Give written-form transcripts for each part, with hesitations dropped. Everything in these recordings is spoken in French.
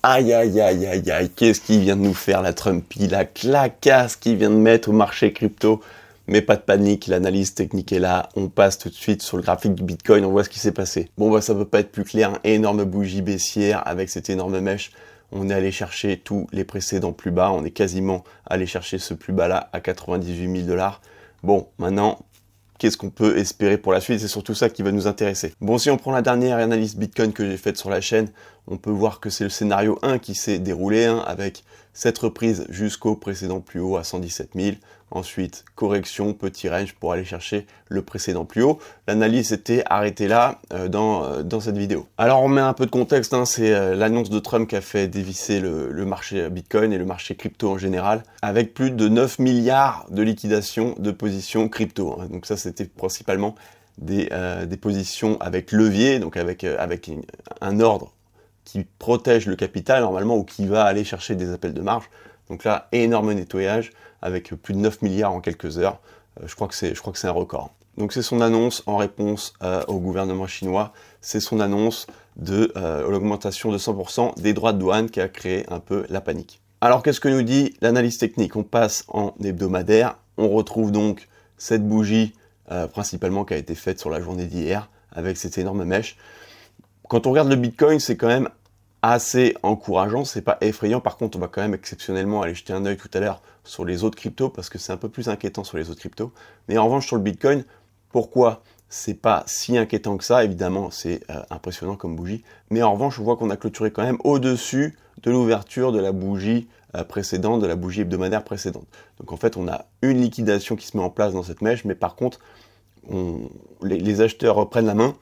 Aïe, aïe, aïe, aïe, aïe, qu'est-ce qu'il vient de nous faire la Trumpy, la clacasse qu'il vient de mettre au marché crypto. Mais pas de panique, l'analyse technique est là, on passe tout de suite sur le graphique du Bitcoin, on voit ce qui s'est passé. Bon bah ça peut pas être plus clair, énorme bougie baissière avec cette énorme mèche. On est allé chercher tous les précédents plus bas, on est quasiment allé chercher ce plus bas là à 98 000 $. Bon, maintenant, qu'est-ce qu'on peut espérer pour la suite? C'est surtout ça qui va nous intéresser. Bon, si on prend la dernière analyse Bitcoin que j'ai faite sur la chaîne, on peut voir que c'est le scénario 1 qui s'est déroulé, avec cette reprise jusqu'au précédent plus haut à 117 000. Ensuite, correction, petit range pour aller chercher le précédent plus haut. L'analyse était arrêtée là dans cette vidéo. Alors on met un peu de contexte, c'est l'annonce de Trump qui a fait dévisser le marché Bitcoin et le marché crypto en général, avec plus de 9 milliards de liquidation de positions crypto. Donc ça c'était principalement des positions avec levier, donc avec un ordre qui protège le capital normalement ou qui va aller chercher des appels de marge. Donc là, énorme nettoyage avec plus de 9 milliards en quelques heures. Je crois que c'est un record. Donc c'est son annonce en réponse au gouvernement chinois. C'est son annonce de l'augmentation de 100% des droits de douane qui a créé un peu la panique. Alors qu'est-ce que nous dit l'analyse technique? On passe en hebdomadaire. On retrouve donc cette bougie principalement qui a été faite sur la journée d'hier avec cette énorme mèche. Quand on regarde le Bitcoin, c'est quand même assez encourageant, c'est pas effrayant. Par contre, on va quand même exceptionnellement aller jeter un œil tout à l'heure sur les autres cryptos parce que c'est un peu plus inquiétant sur les autres cryptos. Mais en revanche, sur le Bitcoin, pourquoi c'est pas si inquiétant que ça? Évidemment, c'est impressionnant comme bougie. Mais en revanche, on voit qu'on a clôturé quand même au-dessus de l'ouverture de la bougie précédente, de la bougie hebdomadaire précédente. Donc en fait, on a une liquidation qui se met en place dans cette mèche, mais par contre, les acheteurs reprennent la main.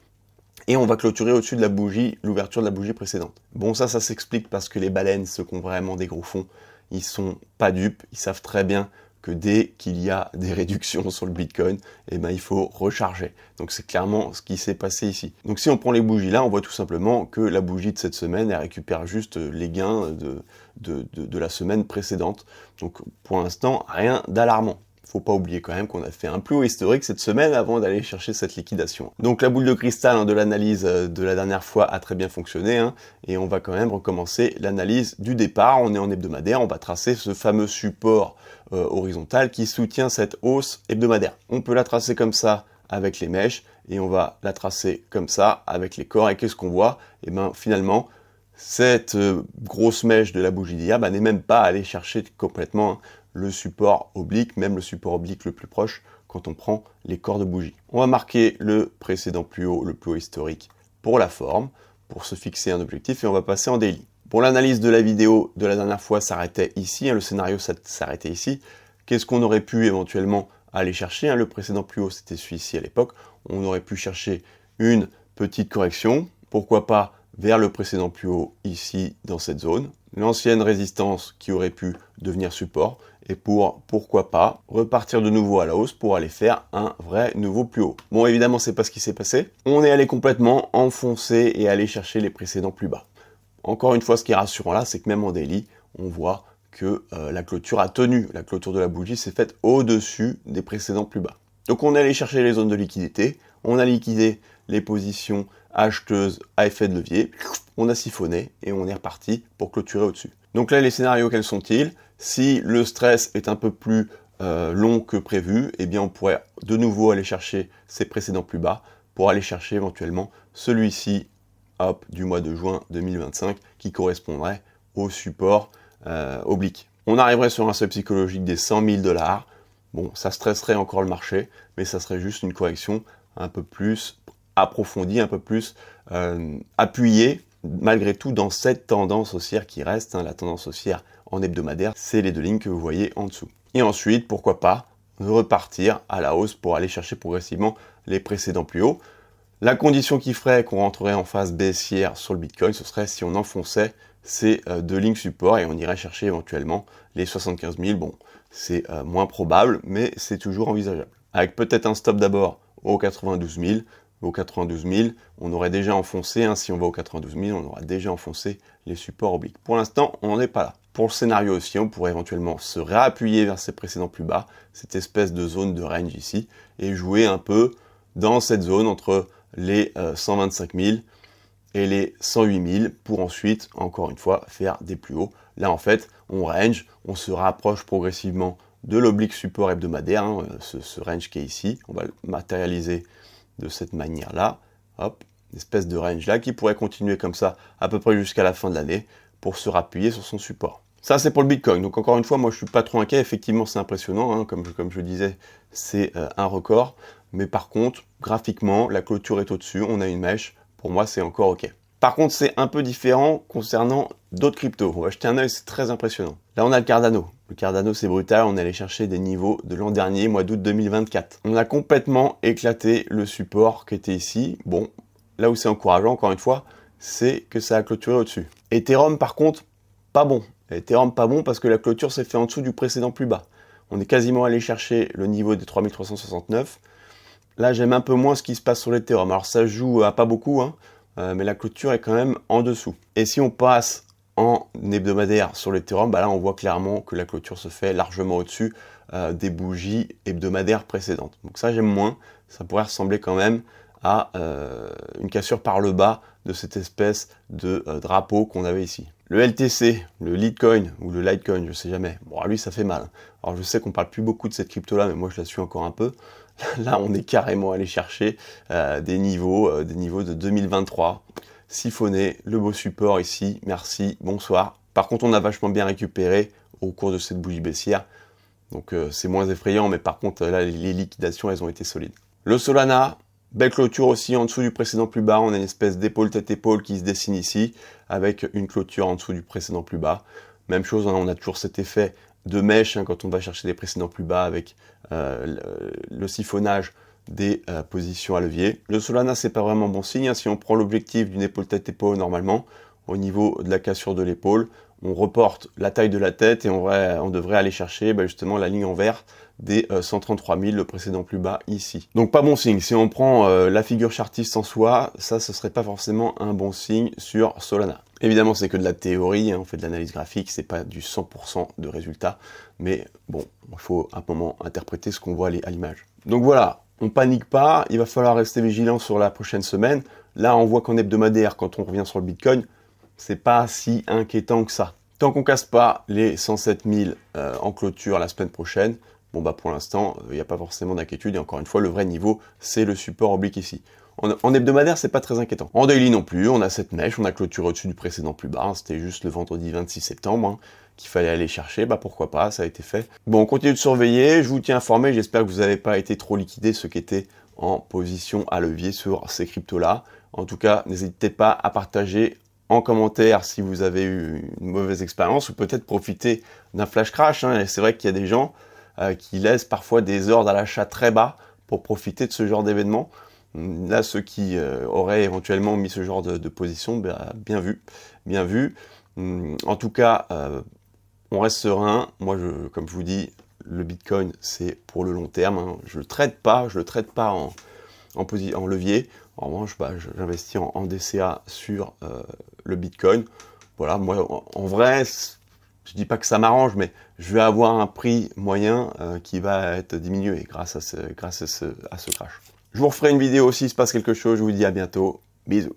Et on va clôturer au-dessus de la bougie, l'ouverture de la bougie précédente. Bon, ça s'explique parce que les baleines, ceux qui ont vraiment des gros fonds, ils sont pas dupes, ils savent très bien que dès qu'il y a des réductions sur le Bitcoin, il faut recharger. Donc c'est clairement ce qui s'est passé ici. Donc si on prend les bougies là, on voit tout simplement que la bougie de cette semaine, elle récupère juste les gains de la semaine précédente. Donc pour l'instant, rien d'alarmant. Faut pas oublier quand même qu'on a fait un plus haut historique cette semaine avant d'aller chercher cette liquidation. Donc la boule de cristal de l'analyse de la dernière fois a très bien fonctionné, et on va quand même recommencer l'analyse du départ. On est en hebdomadaire, on va tracer ce fameux support horizontal qui soutient cette hausse hebdomadaire. On peut la tracer comme ça avec les mèches, et on va la tracer comme ça avec les corps. Et qu'est-ce qu'on voit? Finalement, cette grosse mèche de la bougie d'hier n'est même pas allée chercher complètement le support oblique, même le support oblique le plus proche quand on prend les corps de bougie. On va marquer le précédent plus haut, le plus haut historique pour la forme, pour se fixer un objectif, et on va passer en daily. Pour l'analyse de la vidéo de la dernière fois s'arrêtait ici, le scénario s'arrêtait ici. Qu'est-ce qu'on aurait pu éventuellement aller chercher? Le précédent plus haut, c'était celui-ci à l'époque. On aurait pu chercher une petite correction, pourquoi pas vers le précédent plus haut ici dans cette zone, l'ancienne résistance qui aurait pu devenir support, et pourquoi pas repartir de nouveau à la hausse pour aller faire un vrai nouveau plus haut. Bon, évidemment, c'est pas ce qui s'est passé. On est allé complètement enfoncer et aller chercher les précédents plus bas. Encore une fois, ce qui est rassurant là, c'est que même en daily, on voit que la clôture a tenu. La clôture de la bougie s'est faite au-dessus des précédents plus bas. Donc on est allé chercher les zones de liquidité, on a liquidé les positions acheteuses à effet de levier, on a siphonné et on est reparti pour clôturer au-dessus. Donc là, les scénarios, quels sont-ils? Si le stress est un peu plus long que prévu, on pourrait de nouveau aller chercher ces précédents plus bas pour aller chercher éventuellement celui-ci du mois de juin 2025 qui correspondrait au support oblique. On arriverait sur un seuil psychologique des 100 000 $. Bon, ça stresserait encore le marché, mais ça serait juste une correction un peu plus approfondie, un peu plus appuyée, malgré tout dans cette tendance haussière qui reste, la tendance haussière en hebdomadaire, c'est les deux lignes que vous voyez en dessous. Et ensuite, pourquoi pas, repartir à la hausse pour aller chercher progressivement les précédents plus hauts. La condition qui ferait qu'on rentrerait en phase baissière sur le Bitcoin, ce serait si on enfonçait ces deux lignes support et on irait chercher éventuellement les 75 000. Bon, c'est moins probable, mais c'est toujours envisageable. Avec peut-être un stop d'abord aux 92 000. Au 92 000, on aurait déjà enfoncé, si on va au 92 000, on aura déjà enfoncé les supports obliques. Pour l'instant, on n'en est pas là. Pour le scénario aussi, on pourrait éventuellement se réappuyer vers ces précédents plus bas, cette espèce de zone de range ici, et jouer un peu dans cette zone entre les 125 000 et les 108 000 pour ensuite, encore une fois, faire des plus hauts. Là, en fait, on range, on se rapproche progressivement de l'oblique support hebdomadaire, hein, ce range qui est ici. On va le matérialiser de cette manière-là. Hop, une espèce de range là qui pourrait continuer comme ça à peu près jusqu'à la fin de l'année pour se rappuyer sur son support. Ça, c'est pour le Bitcoin. Donc, encore une fois, moi, je suis pas trop inquiet. Effectivement, c'est impressionnant. Hein. Comme je disais, c'est un record. Mais par contre, graphiquement, la clôture est au-dessus. On a une mèche. Pour moi, c'est encore OK. Par contre, c'est un peu différent concernant d'autres cryptos. On va jeter un œil, c'est très impressionnant. Là, on a le Cardano. Le Cardano, c'est brutal. On est allé chercher des niveaux de l'an dernier, mois d'août 2024. On a complètement éclaté le support qui était ici. Bon, là où c'est encourageant, encore une fois, c'est que ça a clôturé au-dessus. Ethereum, par contre, pas bon. Ethereum, pas bon parce que la clôture s'est fait en dessous du précédent plus bas. On est quasiment allé chercher le niveau des 3369. Là, j'aime un peu moins ce qui se passe sur l'Ethereum. Alors, ça joue à pas beaucoup, hein. Mais la clôture est quand même en dessous. Et si on passe en hebdomadaire sur l'Ethereum, bah là on voit clairement que la clôture se fait largement au-dessus des bougies hebdomadaires précédentes. Donc ça j'aime moins, ça pourrait ressembler quand même à une cassure par le bas de cette espèce de drapeau qu'on avait ici. Le LTC, le Litecoin ou le Litecoin, je sais jamais. Bon, lui ça fait mal. Alors je sais qu'on parle plus beaucoup de cette crypto là, mais moi je la suis encore un peu. Là, on est carrément allé chercher des niveaux de 2023. Siphonner, le beau support ici, merci, bonsoir. Par contre, on a vachement bien récupéré au cours de cette bougie baissière. Donc, c'est moins effrayant, mais par contre, là, les liquidations, elles ont été solides. Le Solana, belle clôture aussi en dessous du précédent plus bas. On a une espèce d'épaule tête-épaule qui se dessine ici, avec une clôture en dessous du précédent plus bas. Même chose, on a toujours cet effet de mèche hein, quand on va chercher des précédents plus bas avec le siphonnage des positions à levier. Le Solana, c'est pas vraiment bon signe. Hein. Si on prend l'objectif d'une épaule tête-épaule normalement, au niveau de la cassure de l'épaule, on reporte la taille de la tête et on devrait aller chercher justement la ligne en vert des 133 000, le précédent plus bas ici. Donc pas bon signe. Si on prend la figure chartiste en soi, ça ce serait pas forcément un bon signe sur Solana. Évidemment, c'est que de la théorie, hein, on fait de l'analyse graphique, c'est pas du 100% de résultat, mais bon, il faut à un moment interpréter ce qu'on voit à l'image. Donc voilà, on panique pas, il va falloir rester vigilant sur la prochaine semaine. Là, on voit qu'en hebdomadaire, quand on revient sur le Bitcoin, c'est pas si inquiétant que ça. Tant qu'on casse pas les 107 000 en clôture la semaine prochaine, bon bah pour l'instant, il n'y a pas forcément d'inquiétude, et encore une fois, le vrai niveau, c'est le support oblique ici. En hebdomadaire, c'est pas très inquiétant. En daily non plus, on a cette mèche, on a clôturé au-dessus du précédent plus bas, hein, c'était juste le vendredi 26 septembre, hein, qu'il fallait aller chercher, bah pourquoi pas, ça a été fait. Bon, on continue de surveiller, je vous tiens informé, j'espère que vous n'avez pas été trop liquidé, ceux qui étaient en position à levier sur ces cryptos-là. En tout cas, n'hésitez pas à partager en commentaire si vous avez eu une mauvaise expérience, ou peut-être profiter d'un flash crash, hein, et c'est vrai qu'il y a des gens qui laissent parfois des ordres à l'achat très bas pour profiter de ce genre d'événement. Là, ceux qui auraient éventuellement mis ce genre de position, bien vu, bien vu. En tout cas, on reste serein. Moi, comme je vous dis, le Bitcoin, c'est pour le long terme. Hein. Je le traite pas en levier. En revanche, j'investis en DCA sur le Bitcoin. Voilà, moi, en vrai, je dis pas que ça m'arrange, mais je vais avoir un prix moyen qui va être diminué grâce à ce crash. Je vous referai une vidéo s'il se passe quelque chose. Je vous dis à bientôt. Bisous.